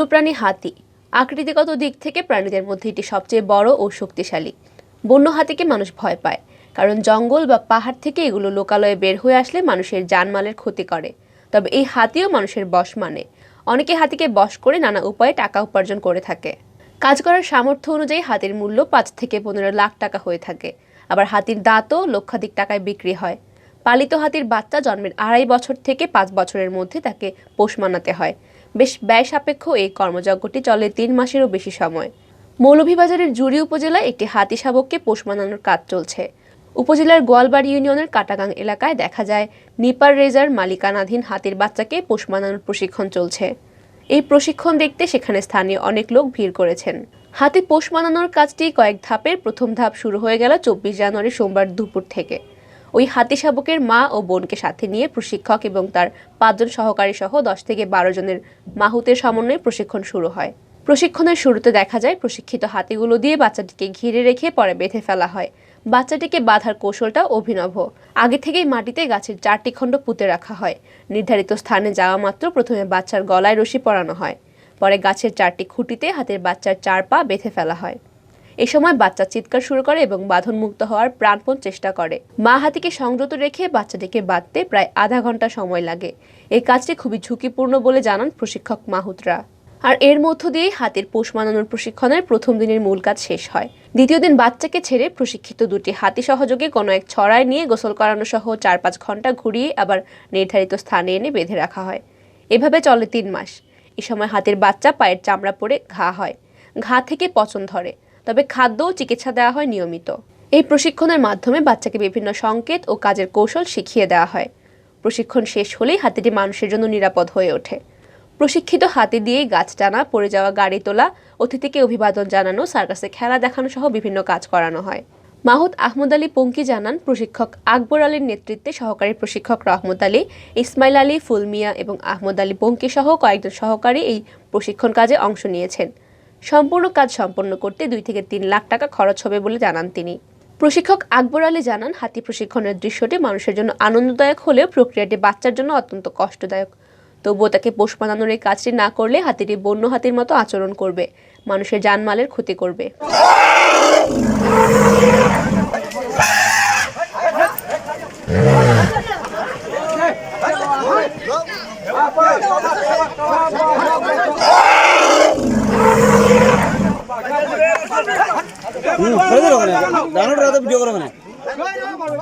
বন্যপ্রাণী হাতি আকৃতিগত দিক থেকে প্রাণীদের মধ্যে এটি সবচেয়ে বড় ও শক্তিশালী। বন্য হাতিকে মানুষ ভয় পায়, কারণ জঙ্গল বা পাহাড় থেকে এগুলো লোকালয়ে বের হয়ে আসলে মানুষের জানমালের ক্ষতি করে। তবে এই হাতিও মানুষের বশ মানে। অনেকে হাতিকে বশ করে নানা উপায়ে টাকা উপার্জন করে থাকে। কাজ করার সামর্থ্য অনুযায়ী হাতির মূল্য ৫ থেকে ১৫ লাখ টাকা হয়ে থাকে। আবার হাতির দাঁতও লক্ষাধিক টাকায় বিক্রি হয়। পালিত হাতির বাচ্চা জন্মের ২.৫ বছর থেকে ৫ বছরের মধ্যে তাকে পোষ মানাতে হয়। বেশ ব্যয় সাপেক্ষ এই কর্মযজ্ঞটি চলে ৩ মাসেরও বেশি সময়। মৌলভীবাজারের জুড়ি উপজেলায় একটি হাতি শাবককে পোষ মানানোর কাজ চলছে। উপজেলার গোয়ালবাড়ি ইউনিয়নের কাটাগাং এলাকায় দেখা যায় নিপার রেজার মালিকানাধীন হাতির বাচ্চাকে পোষ মানানোর প্রশিক্ষণ চলছে। এই প্রশিক্ষণ দেখতে সেখানে স্থানীয় অনেক লোক ভিড় করেছেন। হাতি পোষ মানানোর কাজটি কয়েক ধাপের প্রথম ধাপ শুরু হয়ে গেল ২৪ জানুয়ারি সোমবার দুপুর থেকে। ওই হাতি শাবকের মা ও বোনকে সাথে নিয়ে প্রশিক্ষক এবং তার ৫ জন সহকারী সহ ১০ থেকে ১২ জনের মাহুতের সমন্বয়ে প্রশিক্ষণ শুরু হয়। প্রশিক্ষণের শুরুতে দেখা যায় প্রশিক্ষিত হাতিগুলো দিয়ে বাচ্চাটিকে ঘিরে রেখে পরে বেঁধে ফেলা হয়। বাচ্চাটিকে বাঁধার কৌশলটা অভিনব। আগে থেকেই মাটিতে গাছের ৪টি খণ্ড পুঁতে রাখা হয়। নির্ধারিত স্থানে যাওয়া মাত্র প্রথমে বাচ্চার গলায় রশি পরানো হয়। পরে গাছের ৪টি খুঁটিতে হাতির বাচ্চার ৪ পা বেঁধে ফেলা হয়। এ সময় বাচ্চা চিৎকার শুরু করে এবং বাঁধনমুক্ত হওয়ার প্রাণপণ চেষ্টা করে। মা হাতিকে সংযত রেখে বাচ্চাটিকে বাঁধতে প্রায় আধা ঘন্টা সময় লাগে। এই কাজটি খুবই ঝুঁকিপূর্ণ বলে জানান প্রশিক্ষক মাহুতরা। আর এর মধ্য দিয়েই হাতির পোষ মানানোর প্রশিক্ষণের প্রথম দিনের মূল কাজ শেষ হয়। দ্বিতীয় দিন বাচ্চাকে ছেড়ে প্রশিক্ষিত ২টি হাতি সহযোগে কোনো এক ছড়ায় নিয়ে গোসল করানো সহ ৪-৫ ঘন্টা ঘুরিয়ে আবার নির্ধারিত স্থানে এনে বেঁধে রাখা হয়। এভাবে চলে ৩ মাস। এ সময় হাতির বাচ্চা পায়ের চামড়া পড়ে ঘা হয়। ঘা থেকে পচন ধরে, তবে খাদ্য ও চিকিৎসা দেওয়া হয় নিয়মিত। এই প্রশিক্ষণের মাধ্যমে বাচ্চাকে বিভিন্ন সংকেত ও কাজের কৌশল শিখিয়ে দেওয়া হয়। প্রশিক্ষণ শেষ হলেই হাতিটি মানুষের জন্য নিরাপদ হয়ে ওঠে। প্রশিক্ষিত হাতি দিয়ে গাছ টানা, পড়ে যাওয়া গাড়ি তোলা, অতিথিকে অভিবাদন জানানো, সার্কাসে খেলা দেখানো সহ বিভিন্ন কাজ করানো হয়। মাহুত আহমদ আলী পঙ্কি জানান, প্রশিক্ষক আকবর আলীর নেতৃত্বে সহকারী প্রশিক্ষক রহমত আলী, ইসমাইল আলী, ফুলমিয়া এবং আহমদ আলী পঙ্কি সহ কয়েকজন সহকারী এই প্রশিক্ষণ কাজে অংশ নিয়েছেন। সম্পূর্ণ কাজ সম্পন্ন করতে ২ থেকে ৩ লাখ টাকা খরচ হবে বলে জানান তিনি। প্রশিক্ষক আকবর আলী জানান, হাতি প্রশিক্ষণের দৃশ্যটি মানুষের জন্য আনন্দদায়ক হলেও প্রক্রিয়াটি বাচ্চার জন্য অত্যন্ত কষ্টদায়ক। তবুও তাকে পোষ মানানোর এই কাজটি না করলে হাতিটি বন্য হাতির মতো আচরণ করবে, মানুষের জানমালের ক্ষতি করবে। ভিডিও করে